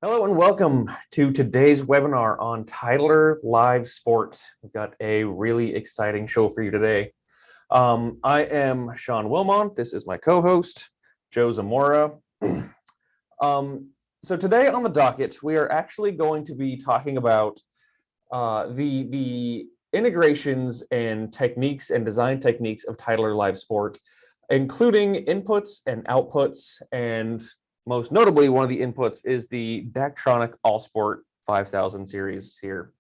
Hello and welcome to today's webinar on Tyler Live Sport. We've got a really exciting show for you today. I am Sean Wilmont. This is my co-host, Joe Zamora. So today on the docket, we are actually going to be talking about the integrations and techniques and design techniques of Tyler Live Sport, including inputs and outputs, and most notably, one of the inputs is the Daktronics All Sport 5000 series here.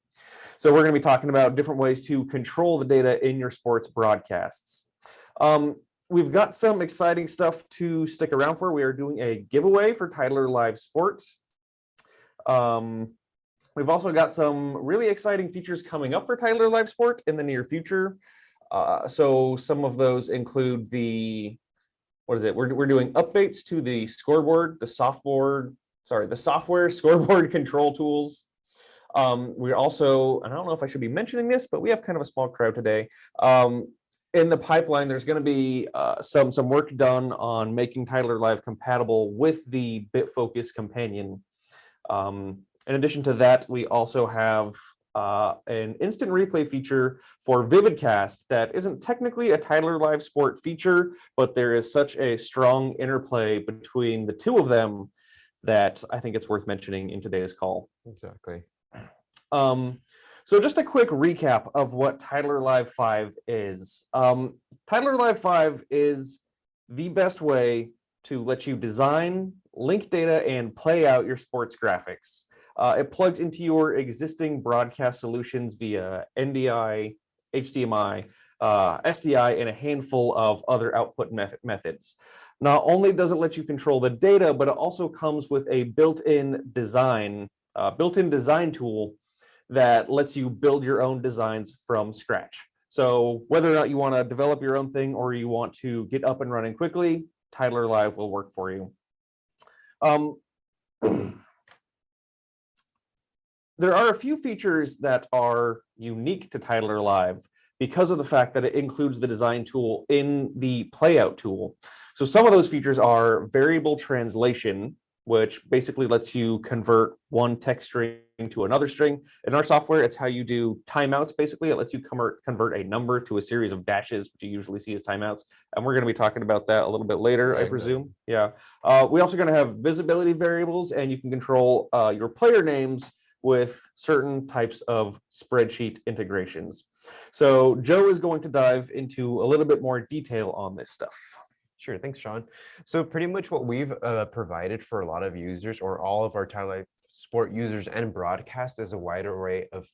So we're going to be talking about different ways to control the data in your sports broadcasts. We've got some exciting stuff to stick around for. We are doing a giveaway for Tyler Live Sport. We've also got some really exciting features coming up for Tyler Live Sport in the near future. So some of those include we're doing updates to the scoreboard, the software scoreboard control tools. We're also, and I don't know if I should be mentioning this, but we have kind of a small crowd today. In the pipeline, there's going to be some work done on making Tyler Live compatible with the BitFocus companion. In addition to that, we also have an instant replay feature for Vividcast that isn't technically a Tyler Live Sport feature, but there is such a strong interplay between the two of them that I think it's worth mentioning in today's call. Exactly. So just a quick recap of what Tyler Live 5 is. Tyler Live 5 is the best way to let you design, link data, and play out your sports graphics. It plugs into your existing broadcast solutions via NDI, HDMI, SDI, and a handful of other output methods. Not only does it let you control the data, but it also comes with a built-in design tool that lets you build your own designs from scratch. So whether or not you want to develop your own thing or you want to get up and running quickly, Tyler Live will work for you. There are a few features that are unique to Tyler Live because of the fact that it includes the design tool in the playout tool. So some of those features are variable translation, which basically lets you convert one text string to another string. In our software, it's how you do timeouts. Basically, it lets you convert a number to a series of dashes, which you usually see as timeouts. And we're going to be talking about that a little bit later, I presume. Yeah. We also going to have visibility variables, and you can control your player names with certain types of spreadsheet integrations. So Joe is going to dive into a little bit more detail on this stuff. Sure, thanks, Sean. So pretty much what we've provided for a lot of users, or all of our Tyler Sport users and broadcast, is a wide array of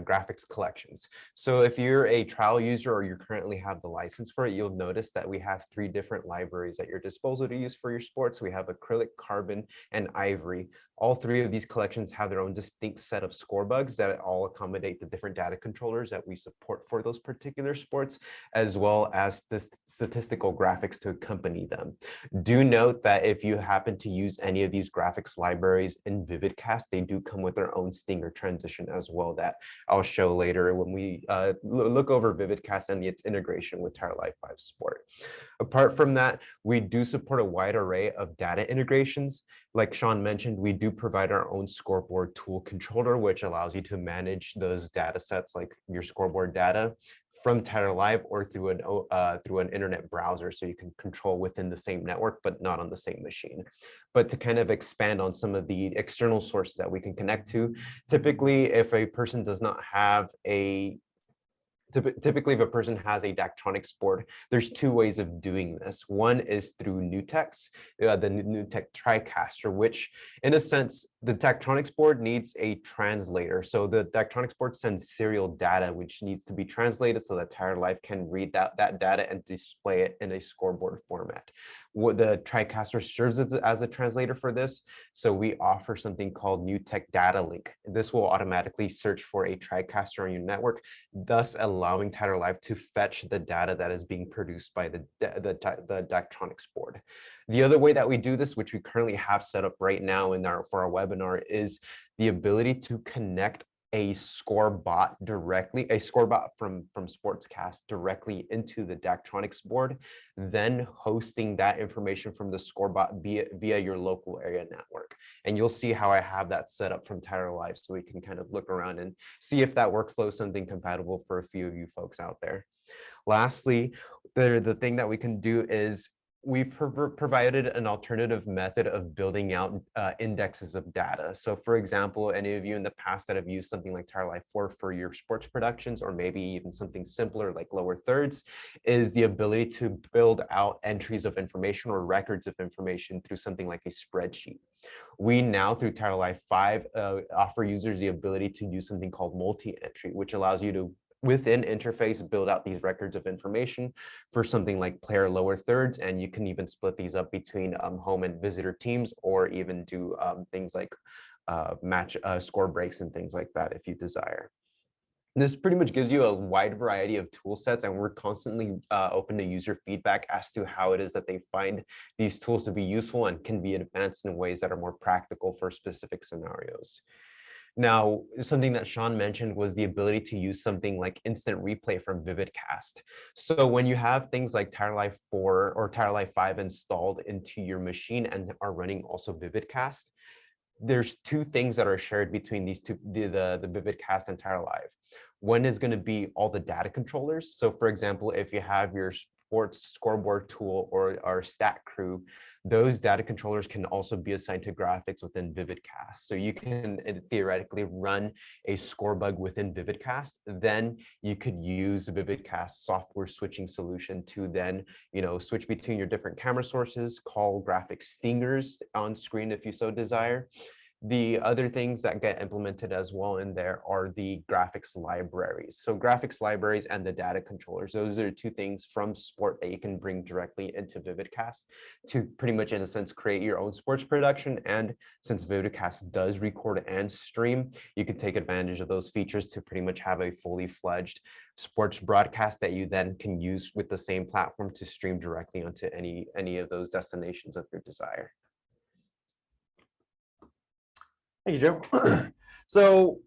graphics collections. So if you're a trial user or you currently have the license for it, you'll notice that we have 3 different libraries at your disposal to use for your sports. We have acrylic, carbon, and ivory. All 3 of these collections have their own distinct set of score bugs that all accommodate the different data controllers that we support for those particular sports, as well as the statistical graphics to accompany them. Do note that if you happen to use any of these graphics libraries in Vividcast, they do come with their own stinger transition as well that I'll show later when we look over Vividcast and its integration with Tyler Live 5 Sport. Apart from that, we do support a wide array of data integrations. Like Sean mentioned, we do provide our own scoreboard tool controller, which allows you to manage those data sets like your scoreboard data from Tyler Live or through an internet browser, so you can control within the same network, but not on the same machine. But to kind of expand on some of the external sources that we can connect to, typically if a person does not have a Typically, if a person has a Daktronics board, there's 2 ways of doing this. One is through NewTek's, the NewTek TriCaster, which in a sense, the Daktronics board needs a translator. So the Daktronics board sends serial data, which needs to be translated so that Tyler Live can read that data and display it in a scoreboard format. What the TriCaster serves as a translator for this. So we offer something called NewTek Data Link. This will automatically search for a TriCaster on your network, thus allowing Tyler Live to fetch the data that is being produced by the Daktronics board. The other way that we do this, which we currently have set up right now for our webinar, is the ability to connect a score bot directly, a score bot from Sportscast directly into the Daktronics board, then hosting that information from the score bot via your local area network. And you'll see how I have that set up from Tyler Live, so we can kind of look around and see if that workflow is something compatible for a few of you folks out there. Lastly, the thing that we can do is we've provided an alternative method of building out indexes of data. So for example, any of you in the past that have used something like Tyler Live 4 for your sports productions, or maybe even something simpler like lower thirds, is the ability to build out entries of information or records of information through something like a spreadsheet. We now, through Tyler Live 5, offer users the ability to use something called multi-entry, which allows you to, within interface, build out these records of information for something like player lower thirds, and you can even split these up between home and visitor teams, or even do things like match score breaks and things like that if you desire. This pretty much gives you a wide variety of tool sets, and we're constantly open to user feedback as to how it is that they find these tools to be useful and can be advanced in ways that are more practical for specific scenarios. Now, something that Sean mentioned was the ability to use something like instant replay from Vividcast. So when you have things like Tyler Live 4 or Tyler Live 5 installed into your machine and are running also Vividcast, there's two things that are shared between these two, the Vividcast and Tyler Live. One is going to be all the data controllers. So for example, if you have your sports scoreboard tool or our stat crew, those data controllers can also be assigned to graphics within Vividcast. So you can theoretically run a score bug within Vividcast. Then you could use Vividcast software switching solution to then, switch between your different camera sources, call graphic stingers on screen if you so desire. The other things that get implemented as well in there are the graphics libraries. So graphics libraries and the data controllers, those are two things from Sport that you can bring directly into Vividcast to pretty much, in a sense, create your own sports production. And since Vividcast does record and stream, you can take advantage of those features to pretty much have a fully fledged sports broadcast that you then can use with the same platform to stream directly onto any of those destinations of your desire. Thank you, Joe. So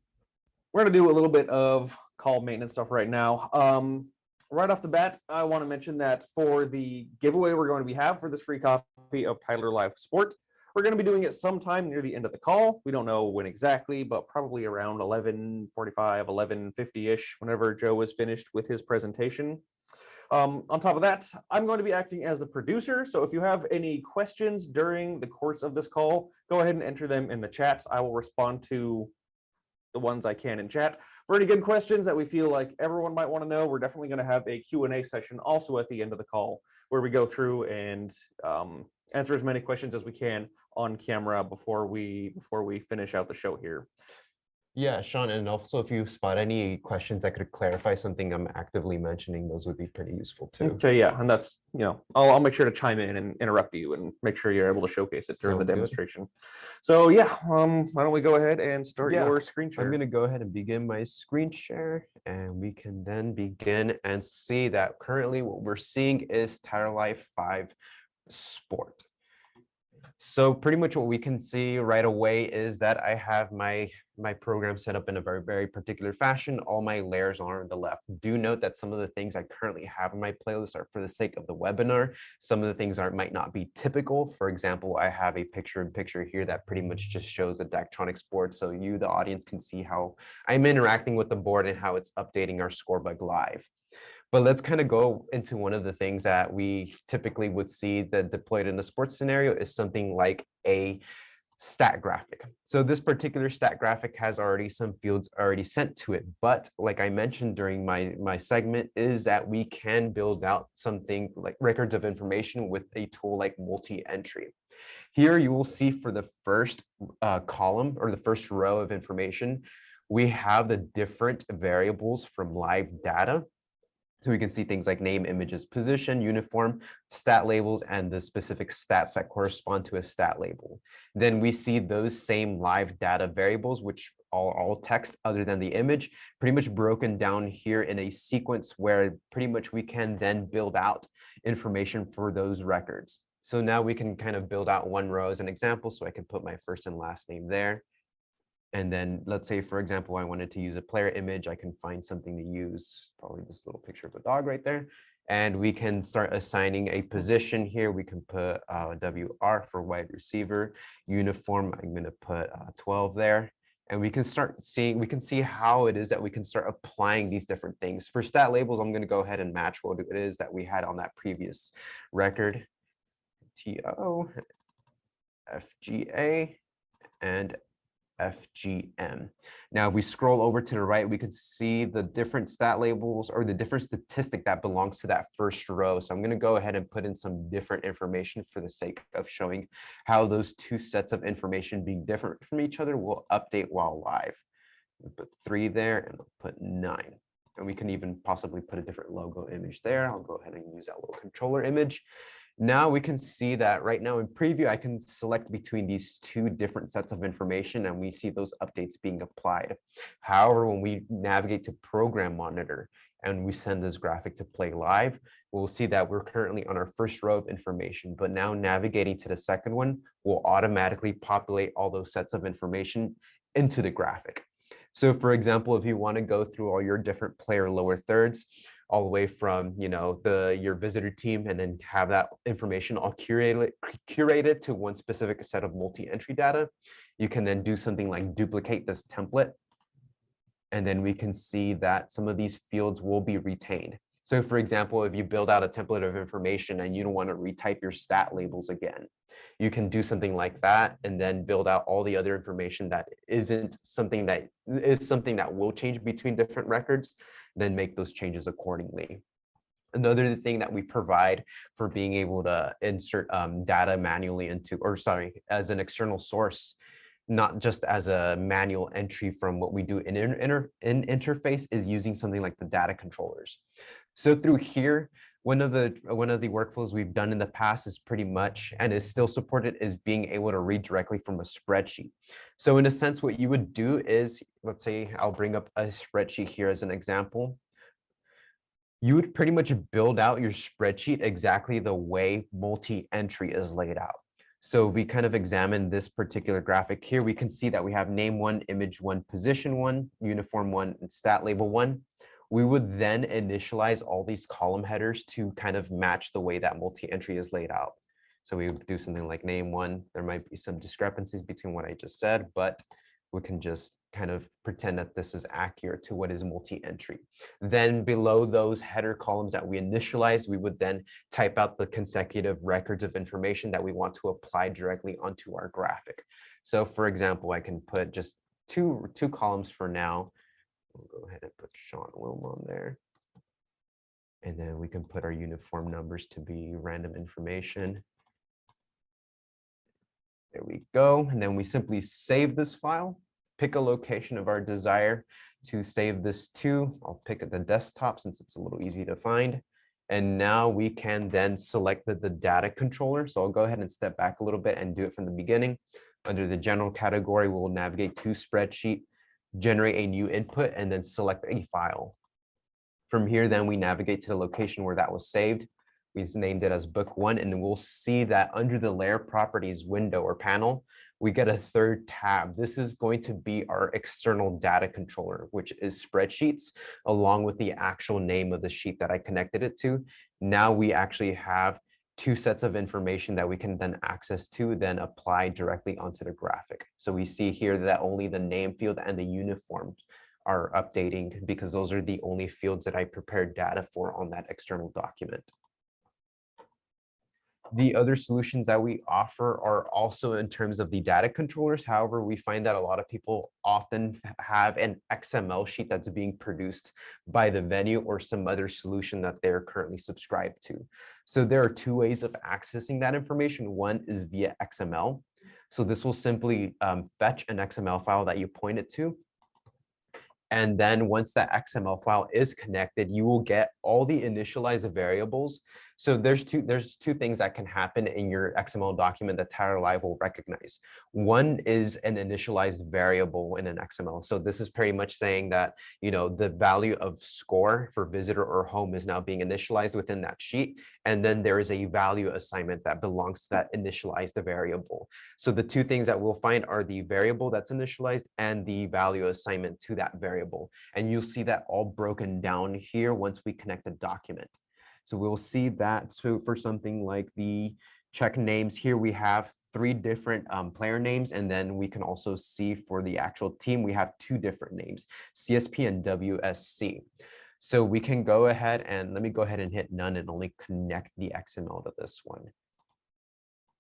we're going to do a little bit of call maintenance stuff right now. Right off the bat, I want to mention that for the giveaway we're going to have for this free copy of Tyler Live Sport, we're going to be doing it sometime near the end of the call. We don't know when exactly, but probably around 11:45, 11:50-ish, whenever Joe is finished with his presentation. On top of that, I'm going to be acting as the producer. So if you have any questions during the course of this call, go ahead and enter them in the chat. I will respond to the ones I can in chat. For any good questions that we feel like everyone might want to know, we're definitely going to have a Q&A session also at the end of the call, where we go through and answer as many questions as we can on camera before we finish out the show here. Yeah, Sean, and also if you spot any questions that could clarify something I'm actively mentioning, those would be pretty useful too. Okay, yeah, and that's, I'll make sure to chime in and interrupt you and make sure you're able to showcase it during the demonstration. So yeah, why don't we go ahead and start your screen share? I'm going to go ahead and begin my screen share, and we can then begin and see that currently what we're seeing is Tyler Live 5 Sport. So pretty much what we can see right away is that I have my program set up in a very, very particular fashion. All my layers are on the left. Do note that some of the things I currently have in my playlist are for the sake of the webinar. Some of the things might not be typical. For example, I have a picture-in-picture here that pretty much just shows the Daktronics board, so you, the audience, can see how I'm interacting with the board and how it's updating our scorebug live. But let's kind of go into one of the things that we typically would see that deployed in a sports scenario is something like a stat graphic. So this particular stat graphic has already some fields already sent to it. But like I mentioned during my segment, is that we can build out something like records of information with a tool like multi-entry. Here you will see for the first column or the first row of information, we have the different variables from live data. So we can see things like name, images, position, uniform, stat labels, and the specific stats that correspond to a stat label. Then we see those same live data variables, which are all text other than the image, pretty much broken down here in a sequence where pretty much we can then build out information for those records. So now we can kind of build out one row as an example. So I can put my first and last name there. And then let's say, for example, I wanted to use a player image. I can find something to use, probably this little picture of a dog right there. And we can start assigning a position here. We can put WR for wide receiver. Uniform, I'm going to put 12 there. And we can start seeing, we can see how it is that we can start applying these different things. For stat labels, I'm going to go ahead and match what it is that we had on that previous record. TO, FGA, and FGM. Now, if we scroll over to the right, we can see the different stat labels or the different statistic that belongs to that first row. So I'm going to go ahead and put in some different information for the sake of showing how those two sets of information being different from each other will update while live. We'll put 3 there and I'll put 9. And we can even possibly put a different logo image there. I'll go ahead and use that little controller image. Now we can see that right now in preview, I can select between these two different sets of information and we see those updates being applied. However, when we navigate to program monitor and we send this graphic to play live, we'll see that we're currently on our first row of information, but now navigating to the second one will automatically populate all those sets of information into the graphic. So for example, if you want to go through all your different player lower thirds, all the way from, you know, your visitor team, and then have that information all curated to one specific set of multi-entry data. You can then do something like duplicate this template. And then we can see that some of these fields will be retained. So for example, if you build out a template of information and you don't want to retype your stat labels again, you can do something like that and then build out all the other information that isn't something that is something that will change between different records, then make those changes accordingly. Another thing that we provide for being able to insert data manually into, or sorry, as an external source, not just as a manual entry from what we do in interface, is using something like the data controllers. So through here, one of the workflows we've done in the past is pretty much, and is still supported, is being able to read directly from a spreadsheet. So in a sense, what you would do is, let's say I'll bring up a spreadsheet here as an example. You would pretty much build out your spreadsheet exactly the way multi-entry is laid out. So we kind of examine this particular graphic here. We can see that we have name 1, image 1, position 1, uniform 1, and stat label 1. We would then initialize all these column headers to kind of match the way that multi-entry is laid out. So we would do something like name 1. There might be some discrepancies between what I just said, but we can just kind of pretend that this is accurate to what is multi-entry. Then below those header columns that we initialize, we would then type out the consecutive records of information that we want to apply directly onto our graphic. So for example, I can put just two columns for now. We'll go ahead and put Sean Wilm on there. And then we can put our uniform numbers to be random information. There we go. And then we simply save this file, pick a location of our desire to save this to. I'll pick at the desktop since it's a little easy to find. And now we can then select the data controller. So I'll go ahead and step back a little bit and do it from the beginning. Under the general category, we'll navigate to spreadsheet, generate a new input, and then select a file. From here, then we navigate to the location where that was saved. We named it as book 1, and then we'll see that under the layer properties window or panel, we get a third tab. This is going to be our external data controller, which is spreadsheets, along with the actual name of the sheet that I connected it to. Now we actually have 2 sets of information that we can then access to, then apply directly onto the graphic. So we see here that only the name field and the uniform are updating, because those are the only fields that I prepared data for on that external document. The other solutions that we offer are also in terms of the data controllers. However, we find that a lot of people often have an XML sheet that's being produced by the venue or some other solution that they're currently subscribed to. So there are 2 ways of accessing that information. One is via XML. So this will simply fetch an XML file that you point it to. And then once that XML file is connected, you will get all the initialized variables So there's two things that can happen in your XML document that Tyler Live will recognize. One is an initialized variable in an XML. So this is pretty much saying that, you know, the value of score for visitor or home is now being initialized within that sheet. And then there is a value assignment that belongs to that initialized variable. So the two things that we'll find are the variable that's initialized and the value assignment to that variable. And you'll see that all broken down here once we connect the document. So we'll see that. So for something like the check names here, we have 3 different player names. And then we can also see for the actual team, we have 2 different names, CSP and WSC. So we can go ahead and let me go ahead and hit none and only connect the XML to this one.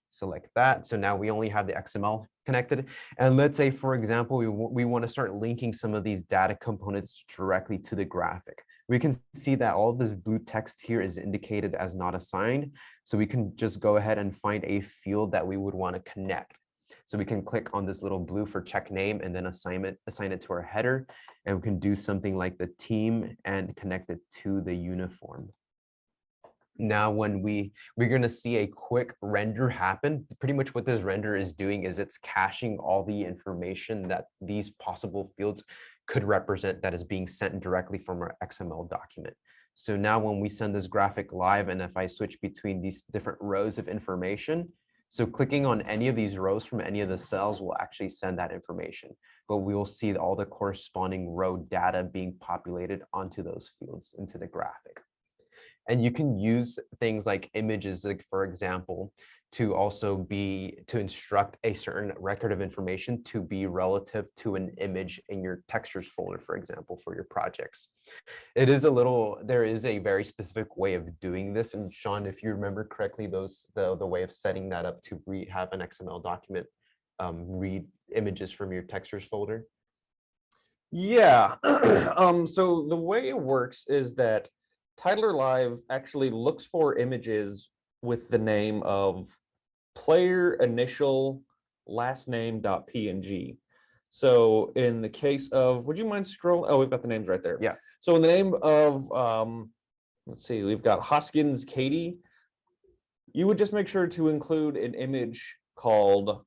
Select that. So now we only have the XML connected. And let's say, for example, we want to start linking some of these data components directly to the graphic. We can see that all of this blue text here is indicated as not assigned. So we can just go ahead and find a field that we would want to connect. So we can click on this little blue for check name and then assign it to our header. And we can do something like the team and connect it to the uniform. Now, when we're going to see a quick render happen, pretty much what this render is doing is it's caching all the information that these possible fields could represent that is being sent directly from our XML document. So now when we send this graphic live, and if I switch between these different rows of information, so clicking on any of these rows from any of the cells will actually send that information, but we will see all the corresponding row data being populated onto those fields into the graphic. And you can use things like images, like for example, to also to instruct a certain record of information to be relative to an image in your textures folder, for example, for your projects. There is a very specific way of doing this. And Sean, if you remember correctly, the way of setting that up to have an XML document read images from your textures folder. Yeah. So the way it works is that Tyler Live actually looks for images with the name of player initial last name.png. So in the case of, would you mind scrolling? Oh, we've got the names right there. Yeah. So in the name of, let's see, we've got Hoskins Katie. You would just make sure to include an image called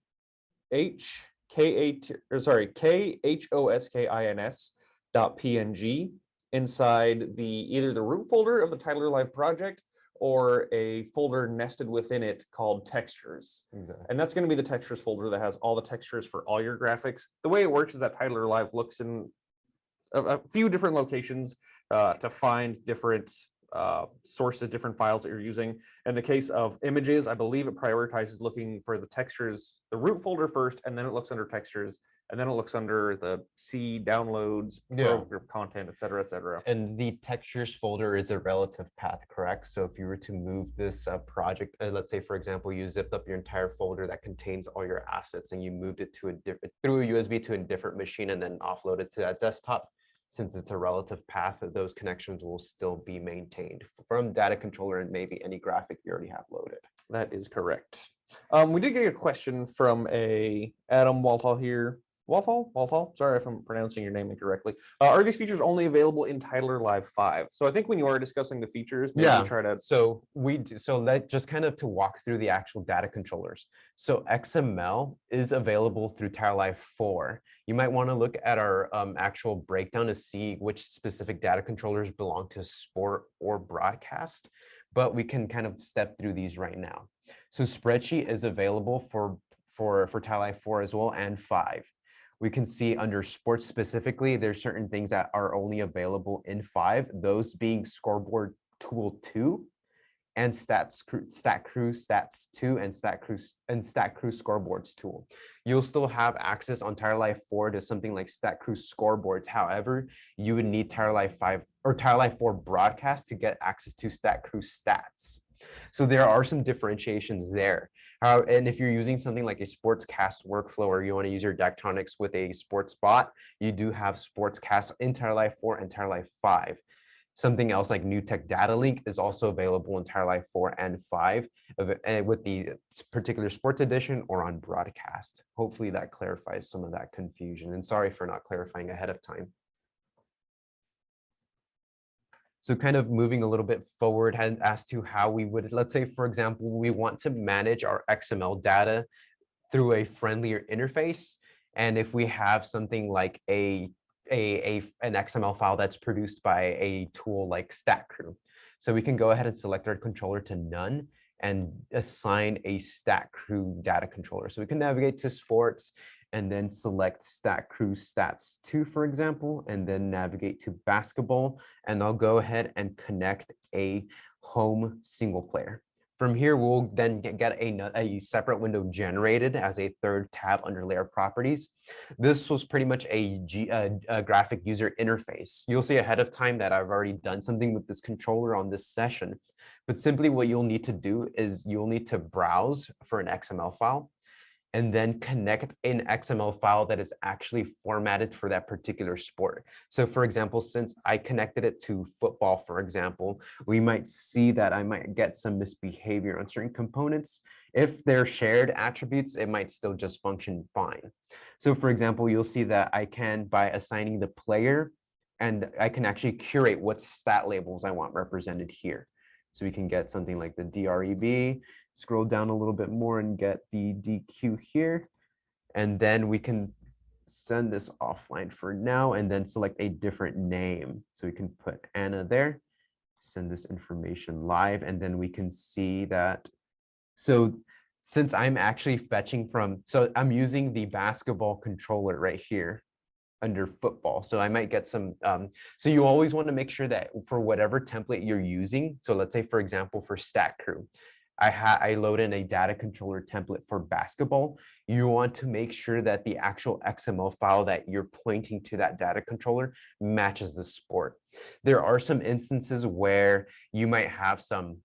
KHOSKINS.png inside either the root folder of the Tyler Live project or a folder nested within it called textures. Exactly. And that's going to be the textures folder that has all the textures for all your graphics. The way it works is that Tyler Live looks in a few different locations to find different sources, different files that you're using. In the case of images, I believe it prioritizes looking for the textures, the root folder first, and then it looks under textures, and then it looks under the C downloads, program content, et cetera, et cetera. And the textures folder is a relative path, correct? So if you were to move this project, let's say, for example, you zipped up your entire folder that contains all your assets and you moved it to through a USB to a different machine and then offload it to that desktop, since it's a relative path, those connections will still be maintained from data controller and maybe any graphic you already have loaded. That is correct. We did get a question from Adam Walthall here. Walthall, sorry if I'm pronouncing your name incorrectly. Are these features only available in Tyler Live 5? So I think when you are discussing the features, maybe try to. So let just kind of to walk through the actual data controllers. So XML is available through Tyler Live 4. You might want to look at our actual breakdown to see which specific data controllers belong to sport or broadcast, but we can kind of step through these right now. So Spreadsheet is available for Tyler Live 4 as well and 5. We can see under sports specifically, there's certain things that are only available in 5, those being Scoreboard Tool 2 and StatCrew Stats 2 and StatCrew Scoreboards tool. You'll still have access on Tyler Live 4 to something like StatCrew Scoreboards. However, you would need Tyler Live 5 or Tyler Live 4 broadcast to get access to StatCrew Stats. So there are some differentiations there. And if you're using something like a sportscast workflow or you want to use your Daktronics with a sports bot, you do have sportscast in Tyler Live 4 and Tyler Live 5. Something else like NewTek Data Link is also available in Tyler Live 4 and 5 with the particular sports edition or on broadcast. Hopefully that clarifies some of that confusion. And sorry for not clarifying ahead of time. So kind of moving a little bit forward as to how we would, let's say, for example, we want to manage our XML data through a friendlier interface. And if we have something like an XML file that's produced by a tool like StatCrew. So we can go ahead and select our controller to none and assign a StatCrew data controller. So we can navigate to sports and then select StatCrew Stats 2, for example, and then navigate to basketball. And I'll go ahead and connect a home single player. From here, we'll then get a separate window generated as a third tab under layer properties. This was pretty much a graphic user interface. You'll see ahead of time that I've already done something with this controller on this session, but simply what you'll need to do is you'll need to browse for an XML file and then connect an XML file that is actually formatted for that particular sport. So for example, since I connected it to football, for example, we might see that I might get some misbehavior on certain components. If they're shared attributes, it might still just function fine. So for example, you'll see that I can, by assigning the player, and I can actually curate what stat labels I want represented here. So we can get something like the DREB, scroll down a little bit more and get the DQ here. And then we can send this offline for now and then select a different name. So we can put Anna there, send this information live, and then we can see that. So since I'm actually fetching from, so I'm using the basketball controller right here under football. So I might get some, so you always want to make sure that for whatever template you're using, so let's say, for example, for StatCrew, I load in a data controller template for basketball. You want to make sure that the actual XML file that you're pointing to that data controller matches the sport. There are some instances where you might have some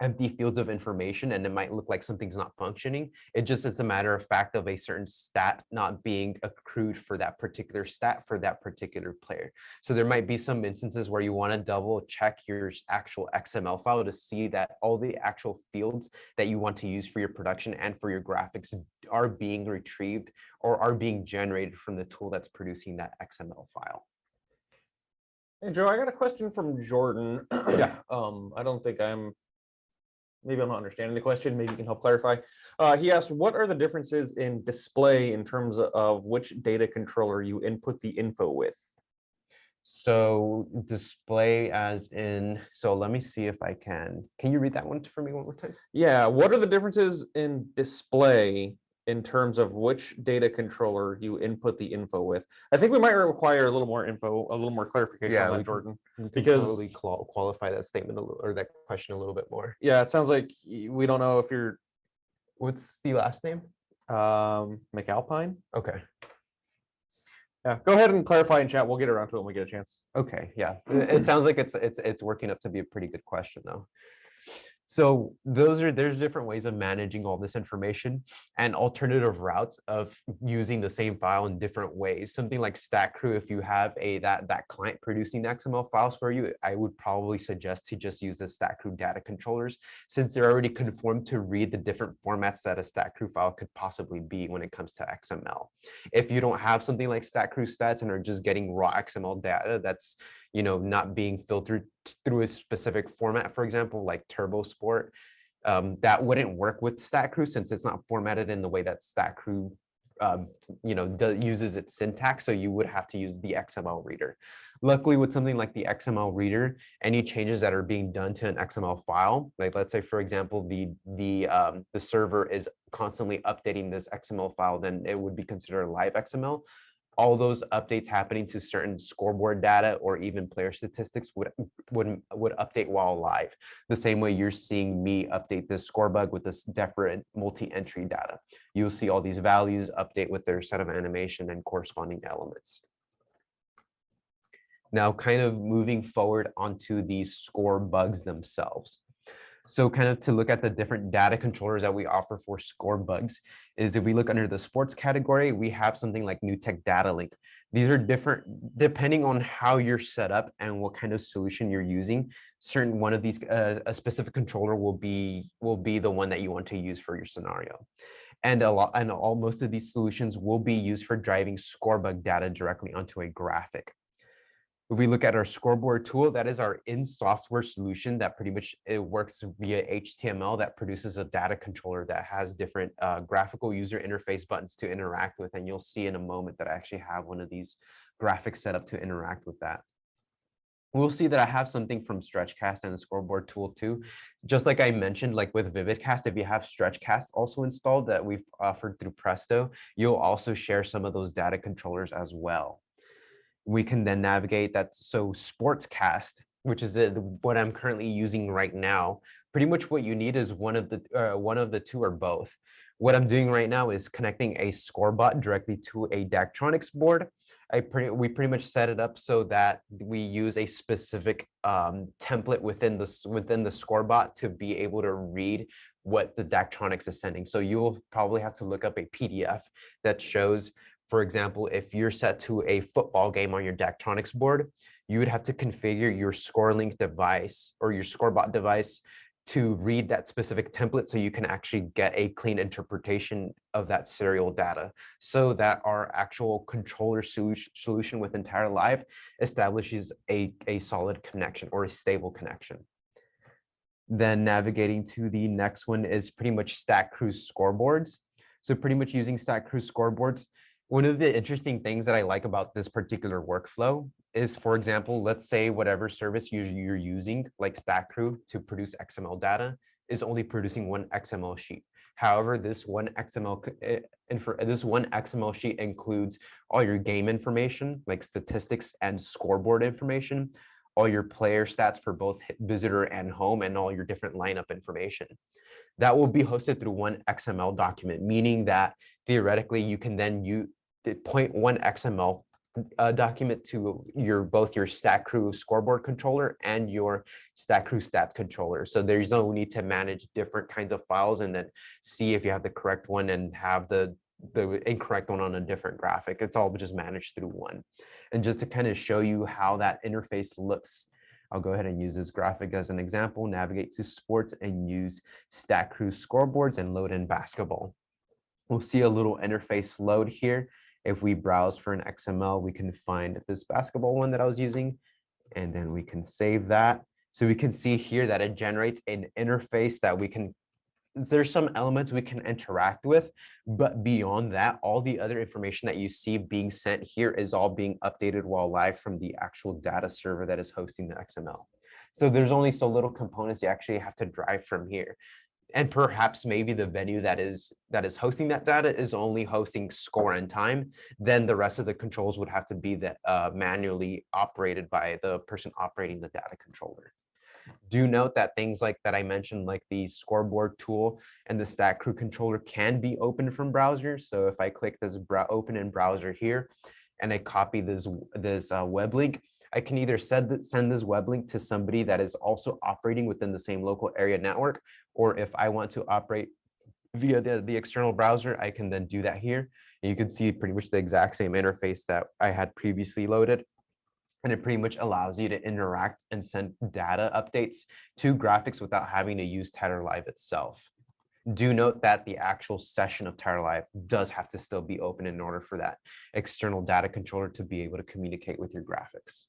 empty fields of information and it might look like something's not functioning. It just is a matter of fact of a certain stat not being accrued for that particular stat for that particular player. So there might be some instances where you want to double check your actual XML file to see that all the actual fields that you want to use for your production and for your graphics are being retrieved or are being generated from the tool that's producing that XML file. Hey, Joe, I got a question from Jordan. Yeah. Maybe I'm not understanding the question. Maybe you can help clarify. He asked, what are the differences in display in terms of which data controller you input the info with? So display as in, so let me see if I can you read that one for me one more time? Yeah, what are the differences in display in terms of which data controller you input the info with? I think we might require a little more info, a little more clarification on that, Jordan. Because probably qualify that statement or that question a little bit more. Yeah, it sounds like we don't know if you're. What's the last name? McAlpine. Okay. Yeah, go ahead and clarify in chat. We'll get around to it when we get a chance. Okay, yeah. It sounds like it's working up to be a pretty good question though. So there's different ways of managing all this information and alternative routes of using the same file in different ways. Something like StatCrew, if you have that client producing XML files for you, I would probably suggest to just use the StatCrew data controllers since they're already conformed to read the different formats that a StatCrew file could possibly be when it comes to XML. If you don't have something like StatCrew stats and are just getting raw XML data that's not being filtered through a specific format, for example, like Turbo Sport, that wouldn't work with StatCrew since it's not formatted in the way that StatCrew uses its syntax. So you would have to use the XML reader. Luckily, with something like the XML reader, any changes that are being done to an XML file, like let's say, for example, the server is constantly updating this XML file, then it would be considered live XML. All those updates happening to certain scoreboard data or even player statistics would update while live. The same way you're seeing me update this score bug with this different multi-entry data. You'll see all these values update with their set of animation and corresponding elements. Now, kind of moving forward onto these score bugs themselves. So kind of to look at the different data controllers that we offer for score bugs is if we look under the sports category, we have something like NewTek Data Link. These are different depending on how you're set up and what kind of solution you're using. Certain one of these, a specific controller will be the one that you want to use for your scenario. And most of these solutions will be used for driving score bug data directly onto a graphic. If we look at our scoreboard tool, that is our in-software solution that pretty much it works via HTML that produces a data controller that has different graphical user interface buttons to interact with. And you'll see in a moment that I actually have one of these graphics set up to interact with that. We'll see that I have something from Stretchcast and the scoreboard tool too. Just like I mentioned, like with Vividcast, if you have Stretchcast also installed that we've offered through Presto, you'll also share some of those data controllers as well. We can then navigate that. So sportscast, which is what I'm currently using right now, pretty much what you need is one of the two or both. What I'm doing right now is connecting a Scoreboard directly to a Daktronics board. We pretty much set it up so that we use a specific template within the Scoreboard to be able to read what the Daktronics is sending. So you will probably have to look up a PDF that shows, for example, if you're set to a football game on your Daktronics board, you would have to configure your ScoreLink device or your Scoreboard device to read that specific template so you can actually get a clean interpretation of that serial data, so that our actual controller solution with TireLive establishes a solid connection or a stable connection. Then navigating to the next one is pretty much StatCrew scoreboards. So pretty much using StatCrew scoreboards, one of the interesting things that I like about this particular workflow is, for example, let's say whatever service you're using, like StatCrew, to produce XML data is only producing one XML sheet. However, this one XML sheet includes all your game information, like statistics and scoreboard information, all your player stats for both visitor and home, and all your different lineup information. That will be hosted through one XML document, meaning that theoretically you can then point one XML document to both your StatCrew scoreboard controller and your StatCrew stats controller. So there's no need to manage different kinds of files and then see if you have the correct one and have the incorrect one on a different graphic. It's all just managed through one. And just to kind of show you how that interface looks, I'll go ahead and use this graphic as an example, navigate to sports and use StatCrew scoreboards and load in basketball. We'll see a little interface load here. If we browse for an XML, we can find this basketball one that I was using, and then we can save that. So we can see here that it generates an interface that there's some elements we can interact with, but beyond that, all the other information that you see being sent here is all being updated while live from the actual data server that is hosting the XML. So there's only so little components you actually have to drive from here. And perhaps maybe the venue that is hosting that data is only hosting score and time, then the rest of the controls would have to be manually operated by the person operating the data controller. Do note that things like that I mentioned, like the scoreboard tool and the StatCrew controller, can be opened from browsers. So if I click this open in browser here and I copy this web link, I can either send this web link to somebody that is also operating within the same local area network, or if I want to operate via the external browser, I can then do that here. And you can see pretty much the exact same interface that I had previously loaded. And it pretty much allows you to interact and send data updates to graphics without having to use TireLive itself. Do note that the actual session of TireLive does have to still be open in order for that external data controller to be able to communicate with your graphics.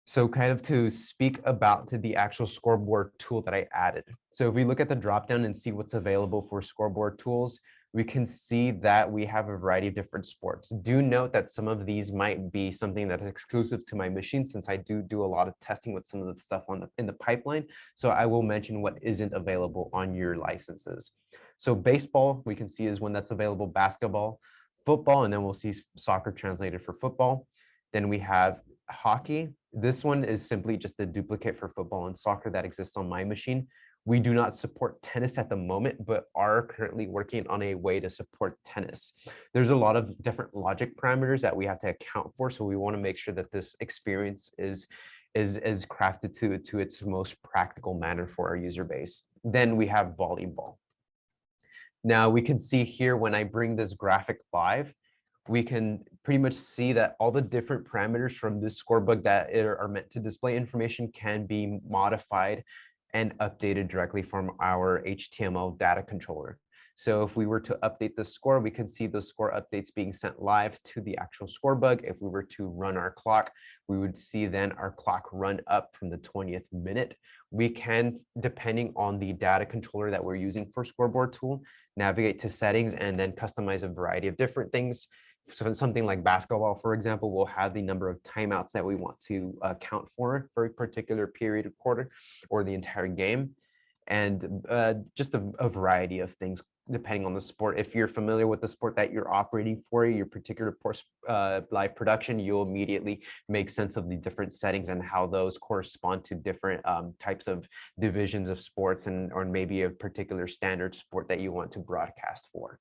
So kind of to speak about the actual scoreboard tool that I added. So if we look at the dropdown and see what's available for scoreboard tools, we can see that we have a variety of different sports. Do note that some of these might be something that is exclusive to my machine, since I do a lot of testing with some of the stuff in the pipeline. So I will mention what isn't available on your licenses. So baseball, we can see, is one that's available, basketball, football, and then we'll see soccer translated for football. Then we have hockey. This one is simply just a duplicate for football and soccer that exists on my machine. We do not support tennis at the moment, but are currently working on a way to support tennis. There's a lot of different logic parameters that we have to account for, so we want to make sure that this experience is crafted to its most practical manner for our user base. Then we have volleyball. Now we can see here when I bring this graphic live, we can pretty much see that all the different parameters from this scorebook that are meant to display information can be modified and updated directly from our HTML data controller. So if we were to update the score, we can see those score updates being sent live to the actual score bug. If we were to run our clock, we would see then our clock run up from the 20th minute. We can, depending on the data controller that we're using for Scoreboard tool, navigate to settings and then customize a variety of different things. So something like basketball, for example, will have the number of timeouts that we want to count for a particular period of quarter or the entire game. And just a variety of things depending on the sport. If you're familiar with the sport that you're operating for, your particular live production, you'll immediately make sense of the different settings and how those correspond to different types of divisions of sports or maybe a particular standard sport that you want to broadcast for.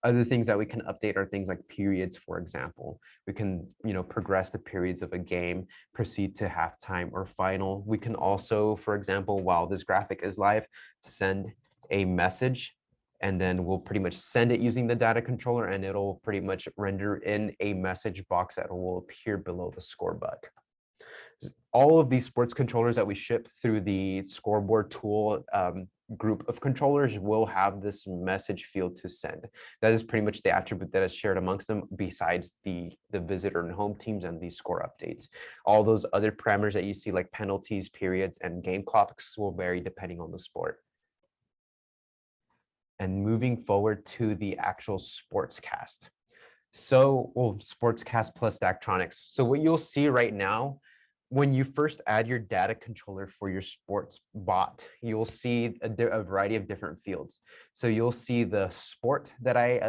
Other things that we can update are things like periods, for example. We can, progress the periods of a game, proceed to halftime or final. We can also, for example, while this graphic is live, send a message, and then we'll pretty much send it using the data controller, and it'll pretty much render in a message box that will appear below the score bug. All of these sports controllers that we ship through the Scoreboard tool group of controllers will have this message field to send. That is pretty much the attribute that is shared amongst them, besides the visitor and home teams and the score updates. All those other parameters that you see, like penalties, periods, and game clocks, will vary depending on the sport. And moving forward to the actual sportscast. So, sportscast plus Daktronics. So what you'll see right now, when you first add your data controller for your sports bot, you'll see a variety of different fields. So you'll see the sport that I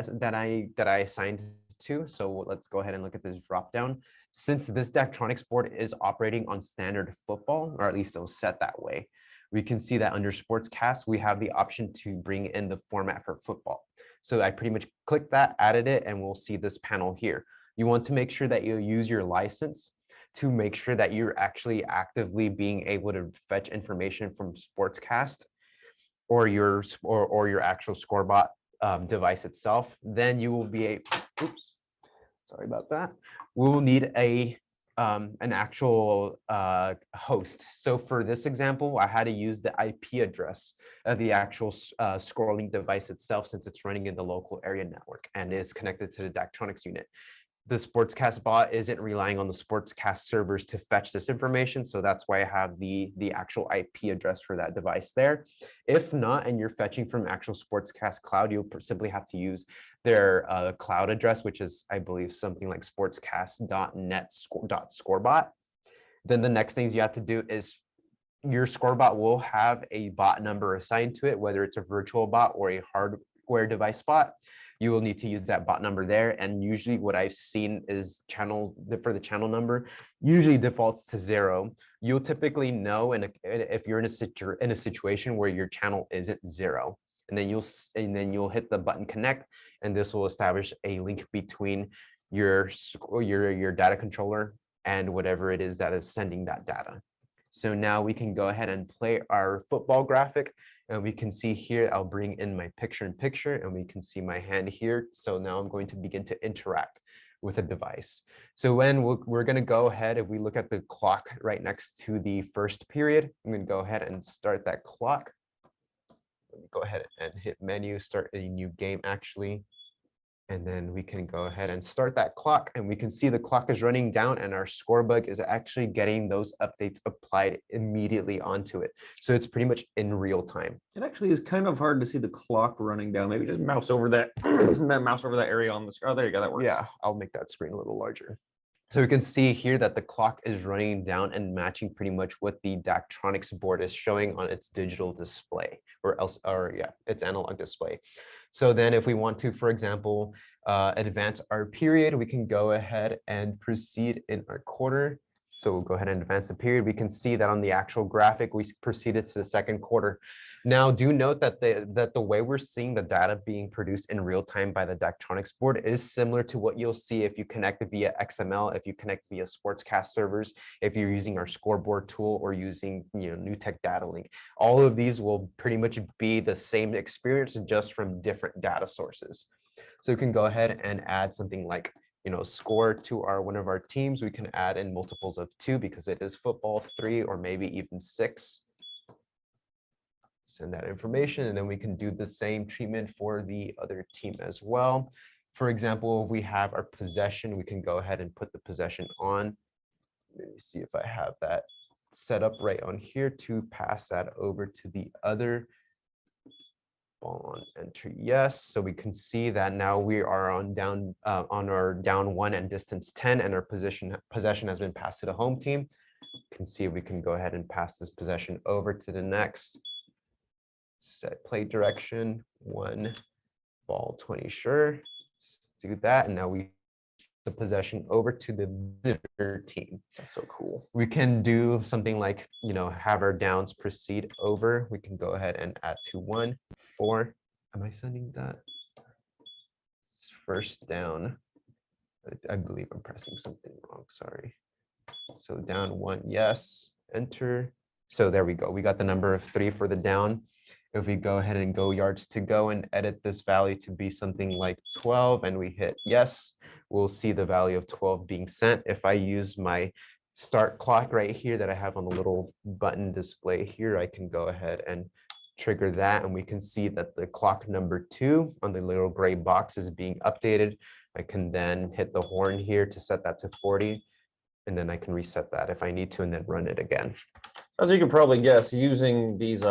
assigned to. So let's go ahead and look at this drop down. Since this Daktronics board is operating on standard football, or at least it was set that way, we can see that under Sportscast, we have the option to bring in the format for football. So I pretty much clicked that, added it, and we'll see this panel here. You want to make sure that you use your license to make sure that you're actually actively being able to fetch information from Sportscast or your actual Scorebot device itself. Then you will be sorry about that. We will need an actual host. So for this example, I had to use the IP address of the actual ScoreLink device itself, since it's running in the local area network and is connected to the Daktronics unit. The Sportscast bot isn't relying on the Sportscast servers to fetch this information, so that's why I have the actual IP address for that device there. If not, and you're fetching from actual Sportscast cloud, you'll simply have to use their cloud address, which is, I believe, something like sportscast.net.scorebot. Then the next things you have to do is your Scorebot will have a bot number assigned to it, whether it's a virtual bot or a hardware device bot. You will need to use that bot number there. And usually what I've seen is for the channel number, usually defaults to 0. You'll typically know if you're in a situation where your channel isn't 0. And then you'll hit the button connect, and this will establish a link between your data controller and whatever it is that is sending that data. So now we can go ahead and play our football graphic, and we can see here, I'll bring in my picture-in-picture, and we can see my hand here. So now I'm going to begin to interact with a device. So when we're going to go ahead, if we look at the clock right next to the first period, I'm going to go ahead and start that clock. Let me go ahead and hit menu, start a new game actually. And then we can go ahead and start that clock, and we can see the clock is running down, and our score bug is actually getting those updates applied immediately onto it. So it's pretty much in real time. It actually is kind of hard to see the clock running down. Maybe just mouse over that mouse over that area on the screen. Oh, there you go. That works. Yeah, I'll make that screen a little larger. So we can see here that the clock is running down and matching pretty much what the Daktronics board is showing on its digital display, its analog display. So then if we want to, for example, advance our period, we can go ahead and proceed in our quarter. So we'll go ahead and advance the period. We can see that on the actual graphic, we proceeded to the second quarter. Now, do note that the way we're seeing the data being produced in real time by the Daktronics board is similar to what you'll see if you connect via XML, if you connect via Sportscast servers, if you're using our Scoreboard tool or using NewTek Data Link. All of these will pretty much be the same experience, just from different data sources. So you can go ahead and add something like score to one of our teams. We can add in multiples of 2 because it is football, 3, or maybe even 6. send that information, and then we can do the same treatment for the other team as well. For example, if we have our possession, we can go ahead and put the possession on. Let me see if I have that set up right on here to pass that over to the other. Ball on, enter yes. So we can see that now we are on our down 1 and distance 10, and our possession has been passed to the home team. You can see we can go ahead and pass this possession over to the next. Set play direction 1, ball 20, sure. Let's do that, and now we the possession over to the visitor team. That's so cool. We can do something like, have our downs proceed over. We can go ahead and add to 1, 4. Am I sending that? First down. I believe I'm pressing something wrong. Sorry. So down 1, yes, enter. So there we go. We got the number of 3 for the down. If we go ahead and go yards to go and edit this value to be something like 12 and we hit yes, we'll see the value of 12 being sent. If I use my start clock right here that I have on the little button display here, I can go ahead and trigger that, and we can see that the clock number 2 on the little gray box is being updated. I can then hit the horn here to set that to 40, and then I can reset that if I need to and then run it again. As you can probably guess, using these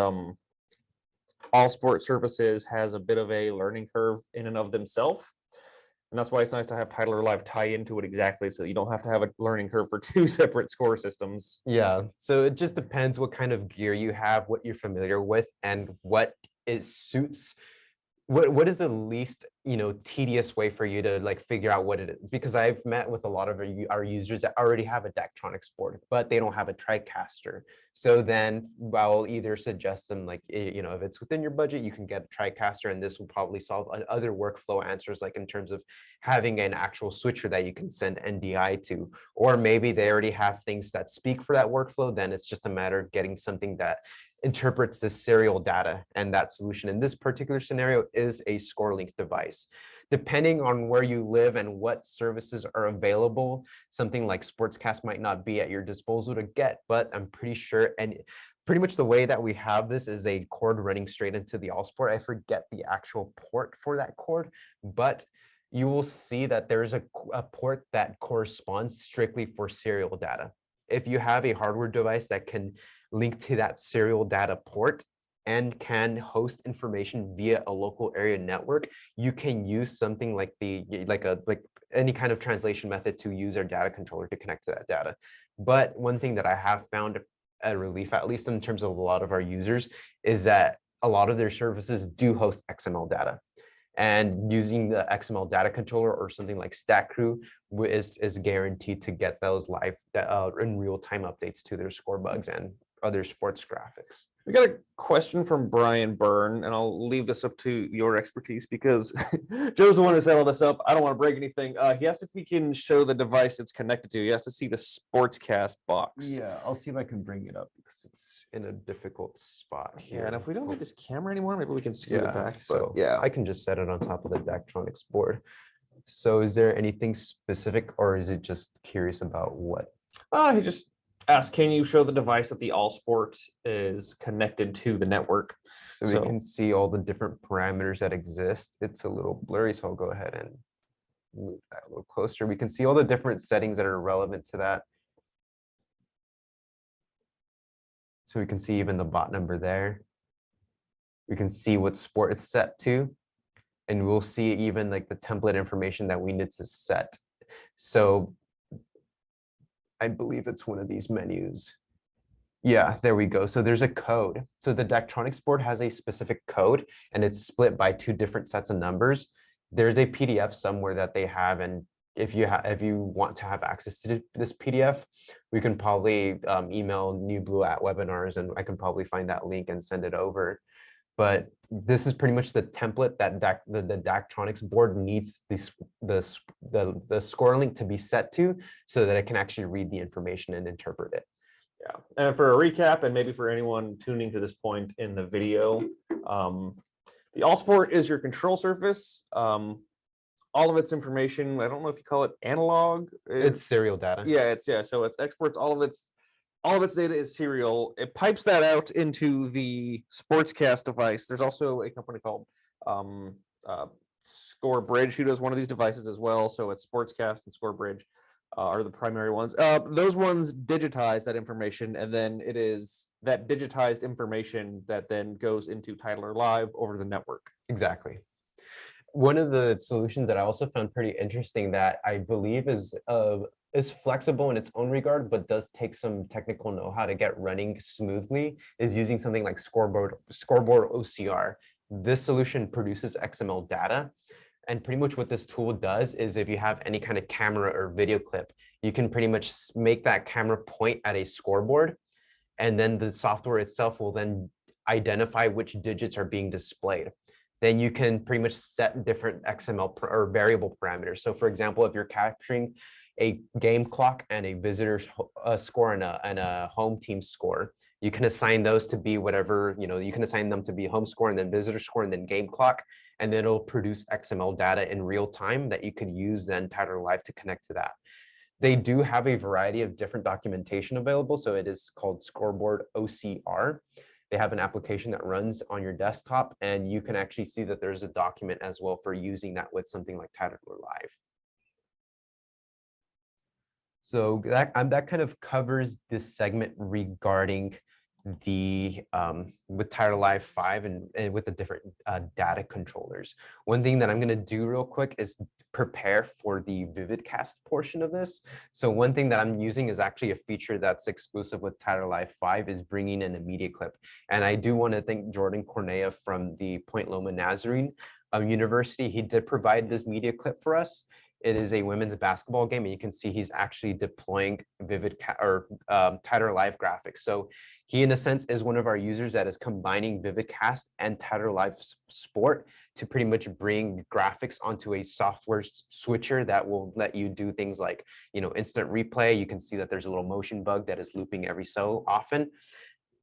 all sport surfaces has a bit of a learning curve in and of themselves. And that's why it's nice to have Tyler Live tie into it exactly, so you don't have to have a learning curve for 2 separate score systems. Yeah, so it just depends what kind of gear you have, what you're familiar with, and what suits. What is the least tedious way for you to figure out what it is? Because I've met with a lot of our users that already have a Daktronics board, but they don't have a TriCaster. So then I'll either suggest them if it's within your budget, you can get a TriCaster, and this will probably solve other workflow answers, like in terms of having an actual switcher that you can send NDI to, or maybe they already have things that speak for that workflow. Then it's just a matter of getting something that interprets the serial data, and that solution in this particular scenario is a ScoreLink device. Depending on where you live and what services are available, something like Sportscast might not be at your disposal to get, but I'm pretty sure, and pretty much the way that we have this is a cord running straight into the Allsport. I forget the actual port for that cord, but you will see that there's a port that corresponds strictly for serial data. If you have a hardware device that can link to that serial data port and can host information via a local area network, you can use something like any kind of translation method to use our data controller to connect to that data. But one thing that I have found a relief, at least in terms of a lot of our users, is that a lot of their services do host XML data. And using the XML data controller or something like StatCrew is guaranteed to get those live in real-time updates to their score bugs and other sports graphics. We got a question from Brian Byrne, and I'll leave this up to your expertise because Joe's the one who set all this up. I don't want to break anything. He asked if we can show the device it's connected to. He has to see the Sportscast box. Yeah, I'll see if I can bring it up because it's in a difficult spot here. Yeah, and if we don't need this camera anymore, maybe we can scoot it back. So yeah, I can just set it on top of the Daktronics board. So is there anything specific, or is it just curious about what? He just asked, can you show the device that the Allsport is connected to the network? So we can see all the different parameters that exist. It's a little blurry, so I'll go ahead and move that a little closer. We can see all the different settings that are relevant to that. So we can see even the bot number there. We can see what sport it's set to, and we'll see even the template information that we need to set. So I believe it's one of these menus. Yeah, there we go. So there's a code. So the Daktronics board has a specific code, and it's split by 2 different sets of numbers. There's a PDF somewhere that they have, and if you want to have access to this PDF, we can probably email NewBlue at webinars, and I can probably find that link and send it over. But this is pretty much the template that the Daktronics board needs the ScoreLink to be set to, so that it can actually read the information and interpret it. Yeah, and for a recap, and maybe for anyone tuning to this point in the video, the Allsport is your control surface. All of its information, I don't know if you call it analog. It's serial data. Yeah, so it exports all of its all of its data is serial. It pipes that out into the sportscast device. There's also a company called Scoreboard who does one of these devices as well. So it's Sportscast and Scoreboard are the primary ones. Those ones digitize that information, and then it is that digitized information that then goes into Titler Live over the network. Exactly. One of the solutions that I also found pretty interesting that I believe is flexible in its own regard, but does take some technical know-how to get running smoothly, is using something like Scoreboard OCR. This solution produces XML data. And pretty much what this tool does is if you have any kind of camera or video clip, you can pretty much make that camera point at a scoreboard, and then the software itself will then identify which digits are being displayed. Then you can pretty much set different XML or variable parameters. So for example, if you're capturing a game clock and a visitor's score and a home team score, you can assign those to be whatever, you can assign them to be home score and then visitor score and then game clock, and then it'll produce XML data in real time that you could use then Titler Live to connect to that. They do have a variety of different documentation available. So it is called Scoreboard OCR. They have an application that runs on your desktop, and you can actually see that there's a document as well for using that with something like Titler Live. So that kind of covers this segment regarding the with Titler Live 5 and with the different data controllers. One thing that I'm going to do real quick is prepare for the Vividcast portion of this. So one thing that I'm using is actually a feature that's exclusive with Titler Live 5 is bringing in a media clip. And I do want to thank Jordan Cornea from the Point Loma Nazarene University. He did provide this media clip for us. It is a women's basketball game, and you can see he's actually deploying Titler Live graphics. So he, in a sense, is one of our users that is combining Vividcast and Titler Live Sport to pretty much bring graphics onto a software switcher that will let you do things like, instant replay. You can see that there's a little motion bug that is looping every so often.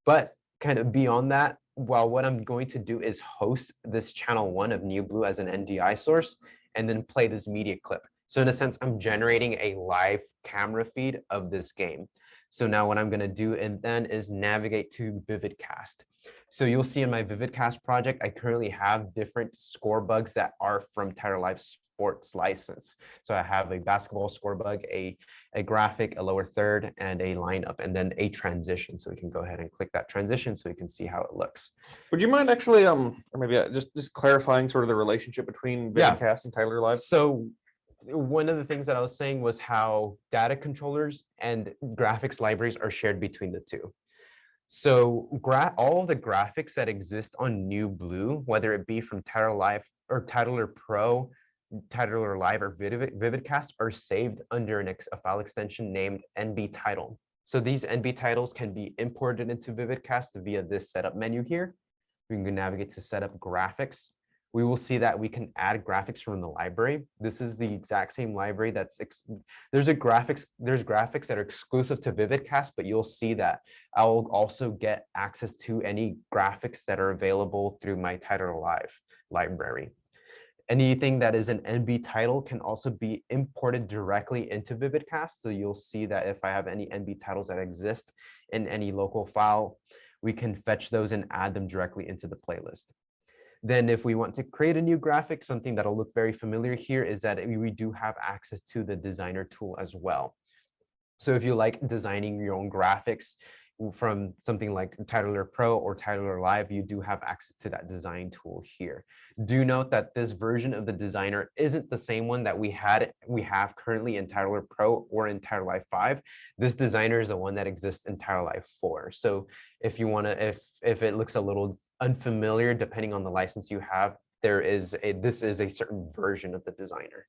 But kind of beyond that, what I'm going to do is host this channel 1 of NewBlue as an NDI source, and then play this media clip. So in a sense, I'm generating a live camera feed of this game. So now what I'm going to do and then is navigate to Vividcast. So you'll see in my Vividcast project, I currently have different score bugs that are from Titler Live Sports license. So I have a basketball score bug, a graphic, a lower third, and a lineup, and then a transition. So we can go ahead and click that transition so we can see how it looks. Would you mind actually, or maybe just clarifying sort of the relationship between Vividcast and Titler Live? So one of the things that I was saying was how data controllers and graphics libraries are shared between the two. So all the graphics that exist on NewBlue, whether it be from Titler Live or Titler Pro, Titler Live, or Vividcast, are saved under a file extension named NB title. So these NB titles can be imported into Vividcast via this setup menu here. We can navigate to setup graphics. We will see that we can add graphics from the library. This is the exact same library there's graphics that are exclusive to Vividcast, but you'll see that I'll also get access to any graphics that are available through my Titler Live library. Anything that is an NB title can also be imported directly into Vividcast. So you'll see that if I have any NB titles that exist in any local file, we can fetch those and add them directly into the playlist. Then if we want to create a new graphic, something that'll look very familiar here is that we do have access to the designer tool as well. So if you like designing your own graphics from something like Titler Pro or Titler Live, you do have access to that design tool here. Do note that this version of the designer isn't the same one that we have currently in Titler Pro or in Titler Live 5. This designer is the one that exists in Titler Live 4. So if you want to, if it looks a little unfamiliar, depending on the license you have, this is a certain version of the designer.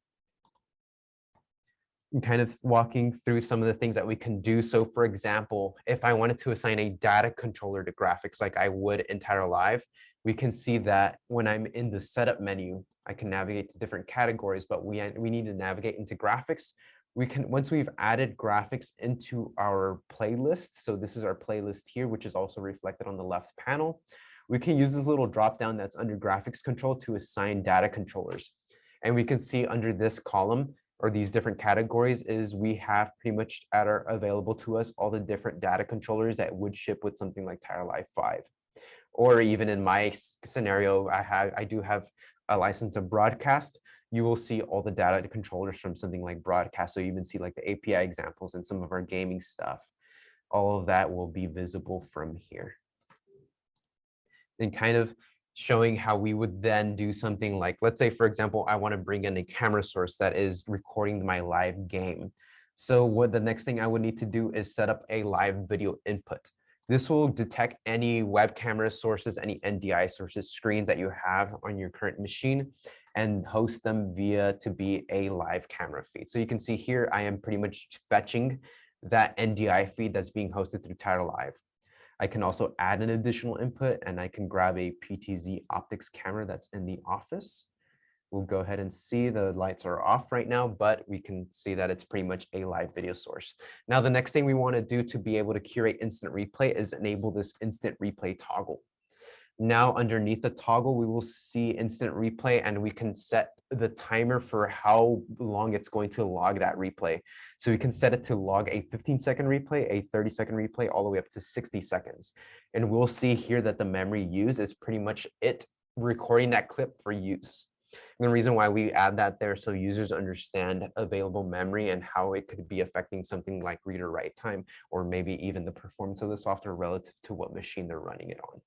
Kind of walking through some of the things that we can do. So for example, if I wanted to assign a data controller to graphics like I would in Titler Live, we can see that when I'm in the setup menu, I can navigate to different categories, but we need to navigate into graphics. Once we've added graphics into our playlist, so this is our playlist here, which is also reflected on the left panel, we can use this little drop down that's under graphics control to assign data controllers. And we can see under this column, or these different categories is we have pretty much available to us all the different data controllers that would ship with something like Tire Life 5. Or even in my scenario, I do have a license of Broadcast. You will see all the data controllers from something like Broadcast. So you even see like the API examples and some of our gaming stuff. All of that will be visible from here. And kind of showing how we would then do something like, let's say, for example, I want to bring in a camera source that is recording my live game. So what the next thing I would need to do is set up a live video input. This will detect any web camera sources, any NDI sources, screens that you have on your current machine, and host them via to be a live camera feed. So you can see here, I am pretty much fetching that NDI feed that's being hosted through Tire Live. I can also add an additional input, and I can grab a PTZ optics camera that's in the office. We'll go ahead and see the lights are off right now, but we can see that it's pretty much a live video source. Now, the next thing we want to do to be able to curate instant replay is enable this instant replay toggle. Now, underneath the toggle, we will see instant replay, and we can set the timer for how long it's going to log that replay. So we can set it to log a 15-second replay, a 30-second replay, all the way up to 60 seconds. And we'll see here that the memory used is pretty much it recording that clip for use. And the reason why we add that there so users understand available memory and how it could be affecting something like read or write time, or maybe even the performance of the software relative to what machine they're running it on.